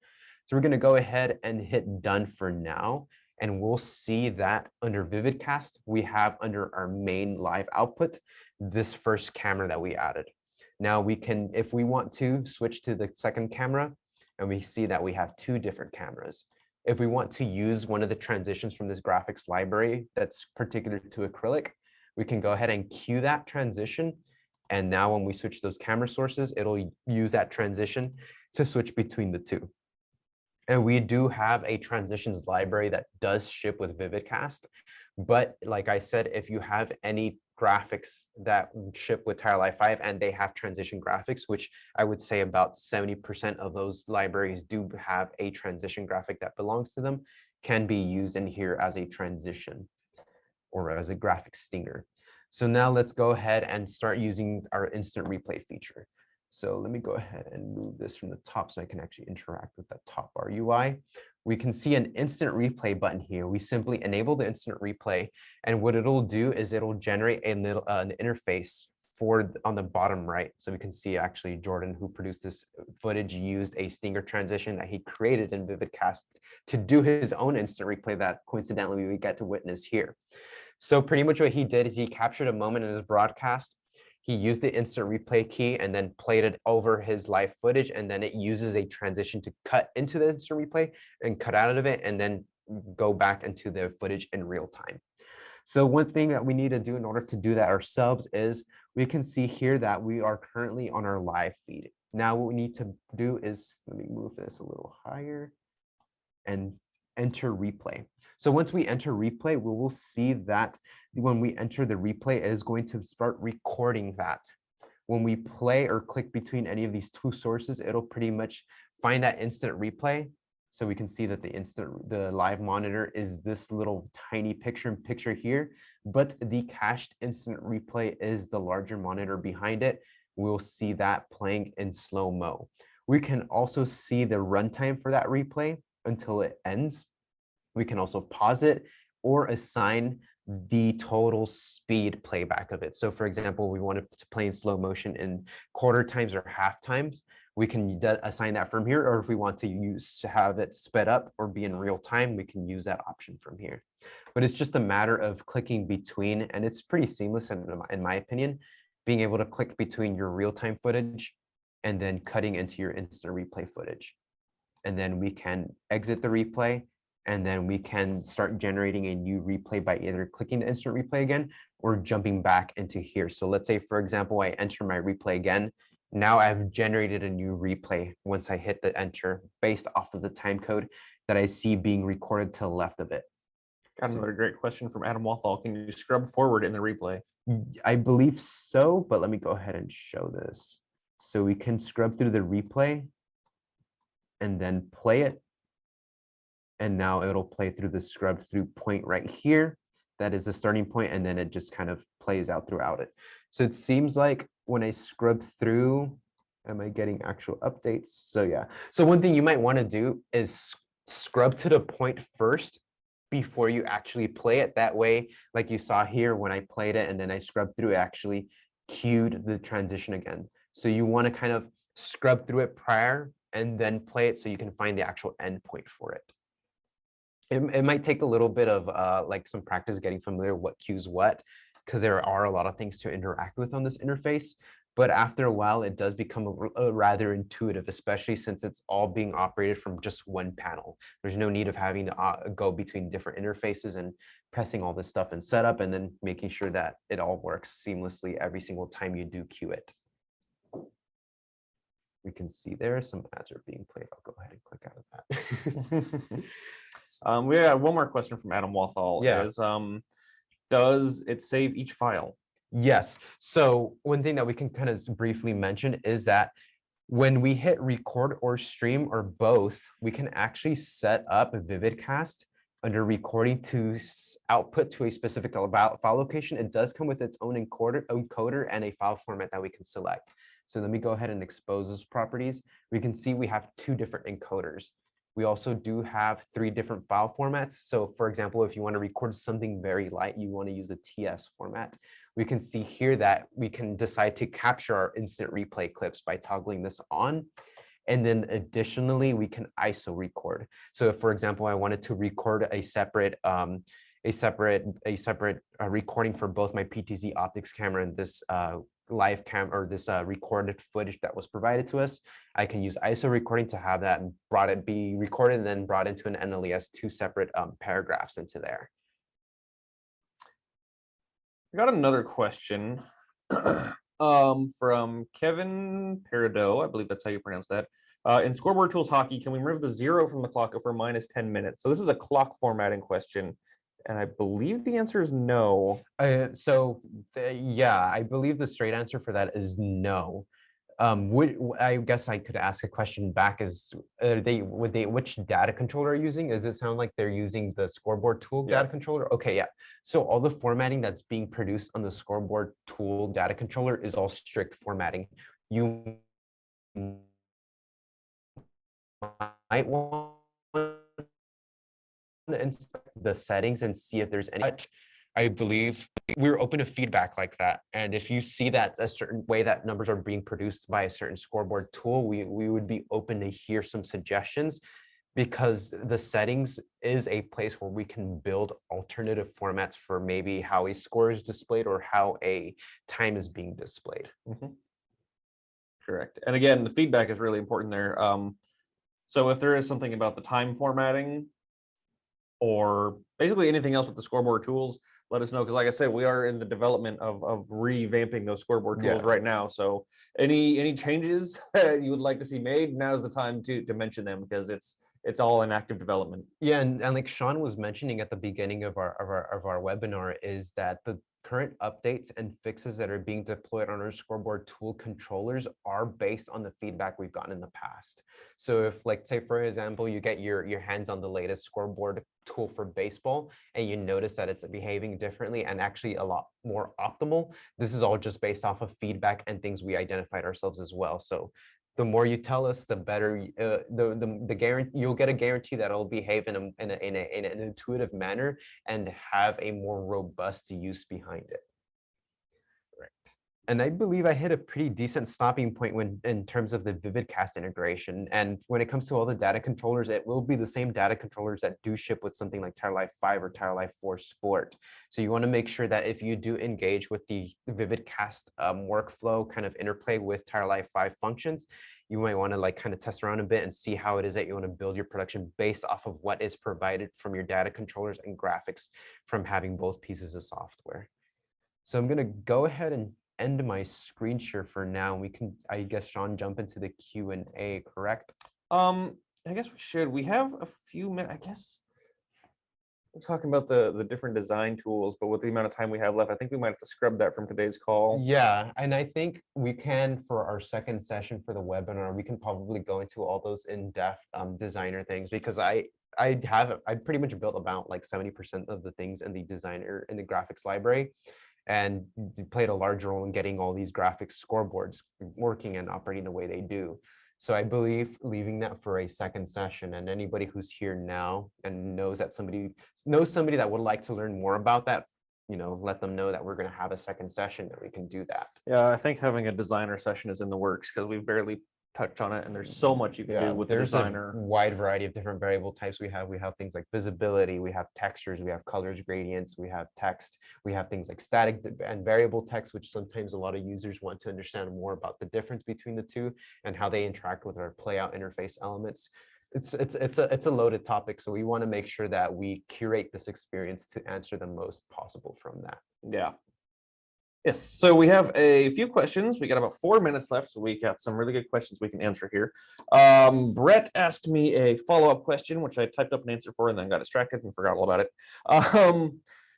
So we're going to go ahead and hit done for now. And we'll see that under Vividcast, we have under our main live output, this first camera that we added. Now we can, if we want to, switch to the second camera, and we see that we have two different cameras. If we want to use one of the transitions from this graphics library that's particular to acrylic, we can go ahead and cue that transition. And now when we switch those camera sources, it'll use that transition to switch between the two. And we do have a transitions library that does ship with Vividcast. But like I said, if you have any graphics that ship with Tire Life 5 and they have transition graphics, which I would say about 70% of those libraries do have a transition graphic that belongs to them, can be used in here as a transition or as a graphic stinger. So now let's go ahead and start using our instant replay feature. So let me go ahead and move this from the top so I can actually interact with that top bar UI. We can see an instant replay button here. We simply enable the instant replay, and what it'll do is it'll generate a little an interface for on the bottom right. So we can see actually Jordan, who produced this footage, used a stinger transition that he created in Vividcast to do his own instant replay that coincidentally we get to witness here. So pretty much what he did is he captured a moment in his broadcast. He used the instant replay key and then played it over his live footage, and then it uses a transition to cut into the instant replay and cut out of it and then go back into the footage in real time. So one thing that we need to do in order to do that ourselves is we can see here that we are currently on our live feed. Now what we need to do is, let me move this a little higher and enter replay. So once we enter replay, we will see that when we enter the replay, it is going to start recording that. When we play or click between any of these two sources, it'll pretty much find that instant replay. So we can see that the live monitor is this little tiny picture here, but the cached instant replay is the larger monitor behind it. We'll see that playing in slow-mo. We can also see the runtime for that replay until it ends. We can also pause it or assign the total speed playback of it. So for example, we want to play in slow motion in quarter times or half times. We can assign that from here, or if we want to have it sped up or be in real time, we can use that option from here. But it's just a matter of clicking between, and it's pretty seamless in my opinion, being able to click between your real-time footage and then cutting into your instant replay footage. And then we can exit the replay, and then we can start generating a new replay by either clicking the instant replay again or jumping back into here. So let's say, for example, I enter my replay again. Now I've generated a new replay once I hit the enter based off of the time code that I see being recorded to the left of it. Got another great question from Adam Walthall. Can you scrub forward in the replay? I believe so, but let me go ahead and show this. So we can scrub through the replay and then play it. And now it'll play through the scrub through point right here. that is the starting point, and then it just kind of plays out throughout it. So it seems like when I scrub through, am I getting actual updates? So yeah. So one thing you might want to do is scrub to the point first before you actually play it. That way, like you saw here, when I played it and then I scrubbed through, it actually cued the transition again. So you want to kind of scrub through it prior and then play it so you can find the actual endpoint for it. It might take a little bit of like some practice getting familiar what cues what, because there are a lot of things to interact with on this interface. But after a while, it does become a rather intuitive, especially since it's all being operated from just one panel. There's no need of having to go between different interfaces and pressing all this stuff in setup and then making sure that it all works seamlessly every single time you do cue it. We can see there some ads are being played. I'll go ahead and click out of that. We have one more question from Adam Walthall. Yeah. Is, does it save each file? Yes. So one thing that we can kind of briefly mention is that when we hit record or stream or both, we can actually set up a Vividcast under recording to output to a specific file location. It does come with its own encoder and a file format that we can select. So let me go ahead and expose those properties. We can see we have 2 different encoders. We also do have 3 different file formats. So for example, if you want to record something very light, you want to use the TS format. We can see here that we can decide to capture our instant replay clips by toggling this on. And then additionally, we can ISO record. So if, for example, I wanted to record a separate recording for both my PTZ optics camera and this live cam or this recorded footage that was provided to us, I can use ISO recording to have that be recorded and then brought into an NLES 2 separate paragraphs into there. I got another question from Kevin Peridot. I believe that's how you pronounce that. In Scoreboard Tools Hockey, can we remove the 0 from the clock for minus 10 minutes? So this is a clock formatting question. And I believe the answer is no. Yeah, I believe the straight answer for that is no. I guess I could ask a question back: is which data controller are you using? Does it sound like they're using the Scoreboard tool data controller? Okay, yeah. So all the formatting that's being produced on the Scoreboard tool data controller is all strict formatting. You might want inspect the settings and see if there's any. I believe we're open to feedback like that, and if you see that a certain way that numbers are being produced by a certain Scoreboard tool, we would be open to hear some suggestions, because the settings is a place where we can build alternative formats for maybe how a score is displayed or how a time is being displayed. Mm-hmm. Correct. And again, the feedback is really important there. So if there is something about the time formatting or basically anything else with the Scoreboard tools, let us know, because like I said, we are in the development of revamping those Scoreboard tools right now. So any changes that you would like to see made, now's the time to mention them, because it's all in active development. Yeah, and like Sean was mentioning at the beginning of our webinar, is that the current updates and fixes that are being deployed on our Scoreboard tool controllers are based on the feedback we've gotten in the past. So if, like, say for example, you get your hands on the latest Scoreboard tool for baseball and you notice that it's behaving differently and actually a lot more optimal, this is all just based off of feedback and things we identified ourselves as well. So the more you tell us, the better. The guarantee, you'll get a guarantee that it'll behave in an intuitive manner and have a more robust use behind it. Right. And I believe I hit a pretty decent stopping point in terms of the Vividcast integration. And when it comes to all the data controllers, it will be the same data controllers that do ship with something like Tire Life 5 or Tire Life 4 Sport. So you want to make sure that if you do engage with the Vividcast workflow kind of interplay with Tire Life 5 functions, you might want to like kind of test around a bit and see how it is that you want to build your production based off of what is provided from your data controllers and graphics from having both pieces of software. So I'm going to go ahead and end my screen share for now. We can, I guess, Sean, jump into the Q&A, correct? I guess we should. We have a few minutes. I guess we're talking about the different design tools, but with the amount of time we have left, I think we might have to scrub that from today's call. Yeah, and I think we can, for our second session for the webinar, we can probably go into all those in-depth designer things, because I I pretty much built about like 70% of the things in the designer in the graphics library, and played a large role in getting all these graphics scoreboards working and operating the way they do. So I believe leaving that for a second session, and anybody who's here now and knows somebody that would like to learn more about that, let them know that we're going to have a second session, that we can do that. Yeah, I think having a designer session is in the works because we've barely touched on it, and there's so much you can do with the designer. There's a wide variety of different variable types we have. We have things like visibility, we have textures, we have colors, gradients, we have text, we have things like static and variable text, which sometimes a lot of users want to understand more about the difference between the two and how they interact with our playout interface elements. It's a loaded topic, so we want to make sure that we curate this experience to answer the most possible from that. Yeah. Yes, so we have a few questions. We got about 4 minutes left, so we got some really good questions we can answer here. Brett asked me a follow-up question, which I typed up an answer for and then got distracted and forgot all about it.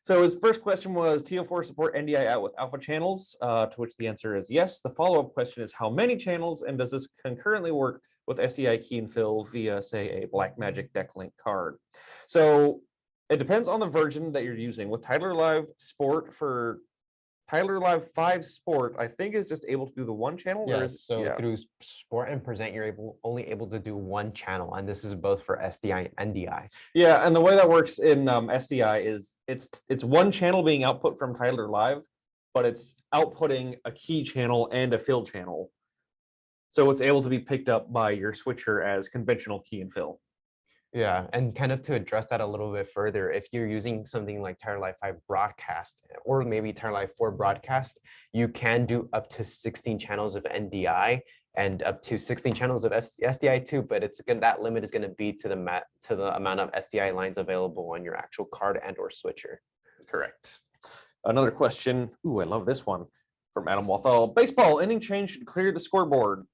So his first question was, TO4 support NDI out with alpha channels, to which the answer is yes. The follow-up question is how many channels, and does this concurrently work with SDI key and fill via, say, a Blackmagic Decklink card? So it depends on the version that you're using. With Tyler Live Sport for Tyler Live 5 Sport, I think is just able to do the one channel. Yes, so through Sport and Present, you're only able to do one channel, and this is both for SDI and NDI. Yeah, and the way that works in SDI is it's one channel being output from Tyler Live, but it's outputting a key channel and a fill channel. So it's able to be picked up by your switcher as conventional key and fill. Yeah, and kind of to address that a little bit further, if you're using something like Tyler Live 5 Broadcast or maybe Tyler Live 4 Broadcast, you can do up to 16 channels of NDI and up to 16 channels of SDI too, but that limit is going to be to the amount of SDI lines available on your actual card and or switcher. Correct. Another question. Ooh, I love this one from Adam Walthall. Baseball inning change should clear the scoreboard.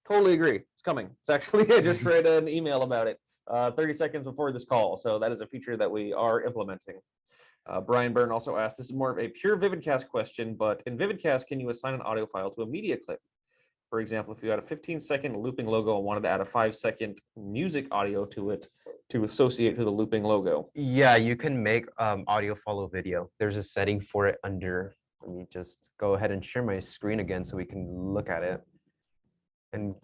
Totally agree. It's coming. It's actually, I just read an email about it 30 seconds before this call. So that is a feature that we are implementing. Brian Byrne also asked, this is more of a pure Vividcast question, but in Vividcast, can you assign an audio file to a media clip? For example, if you had a 15-second looping logo and wanted to add a 5-second music audio to it to associate to the looping logo. Yeah, you can make audio follow video. There's a setting for it under, let me just go ahead and share my screen again so we can look at it. And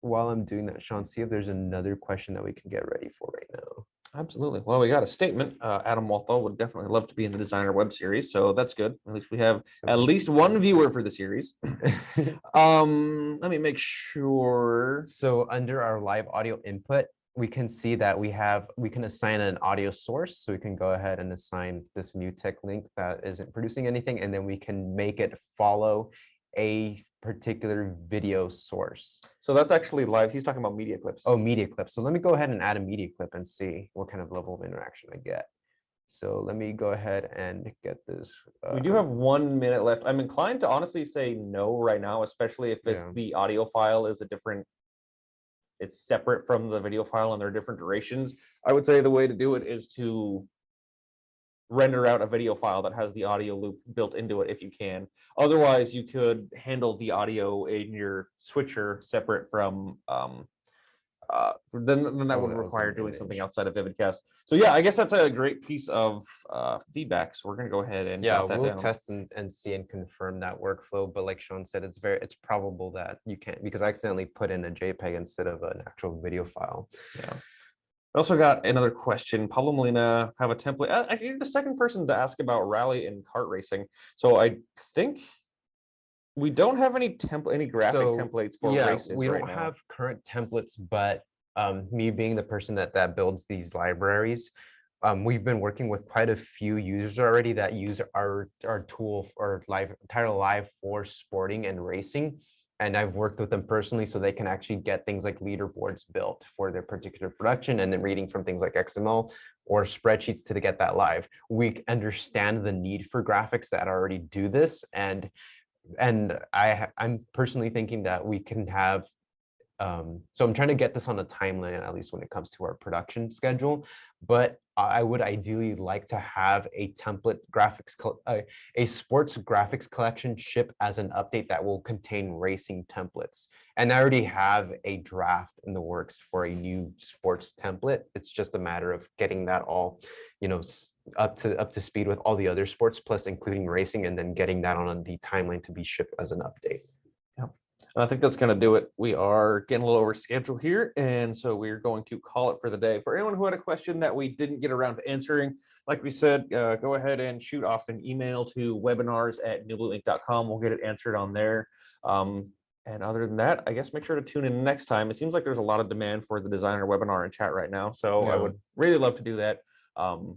while I'm doing that, Sean, see if there's another question that we can get ready for right now. Absolutely. Well, we got a statement. Adam Walthall would definitely love to be in the designer web series, so that's good. At least we have at least one viewer for the series. Let me make sure. So under our live audio input, we can see that we can assign an audio source. So we can go ahead and assign this new tech link that isn't producing anything, and then we can make it follow a particular video source. So that's actually live. He's talking about media clips. Oh, media clips. So let me go ahead and add a media clip and see what kind of level of interaction I get. So let me go ahead and get this. We do have 1 minute left. I'm inclined to honestly say no right now, especially if the audio file is it's separate from the video file and they're different durations. I would say the way to do it is to render out a video file that has the audio loop built into it if you can. Otherwise, you could handle the audio in your switcher separate from then that would require doing something outside of Vividcast. So yeah, I guess that's a great piece of feedback. So we're gonna go ahead and we'll test and see and confirm that workflow. But like Sean said, it's probable that you can't, because I accidentally put in a JPEG instead of an actual video file. Yeah. I also got another question. Pablo Molina have a template. Actually, the second person to ask about rally and kart racing. So I think we don't have any graphic templates for races. We don't have current templates, but me being the person that builds these libraries, we've been working with quite a few users already that use our tool or Tyler Live for sporting and racing. And I've worked with them personally so they can actually get things like leaderboards built for their particular production, and then reading from things like XML or spreadsheets to get that live. We understand the need for graphics that already do this. And I'm personally thinking that we can have, so I'm trying to get this on a timeline, at least when it comes to our production schedule. But I would ideally like to have a template a sports graphics collection ship as an update that will contain racing templates. And I already have a draft in the works for a new sports template. It's just a matter of getting that all, up to speed with all the other sports, plus including racing, and then getting that on the timeline to be shipped as an update. And I think that's going to do it. We are getting a little over schedule here, and so we're going to call it for the day. For anyone who had a question that we didn't get around to answering, like we said, go ahead and shoot off an email to webinars@newblueinc.com. We'll get it answered on there. And other than that, I guess make sure to tune in next time. It seems like there's a lot of demand for the designer webinar in chat right now, so I would really love to do that. So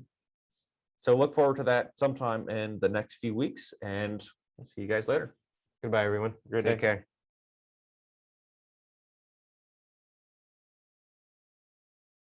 look forward to that sometime in the next few weeks, and we'll see you guys later. Goodbye, everyone. Great day. Take care.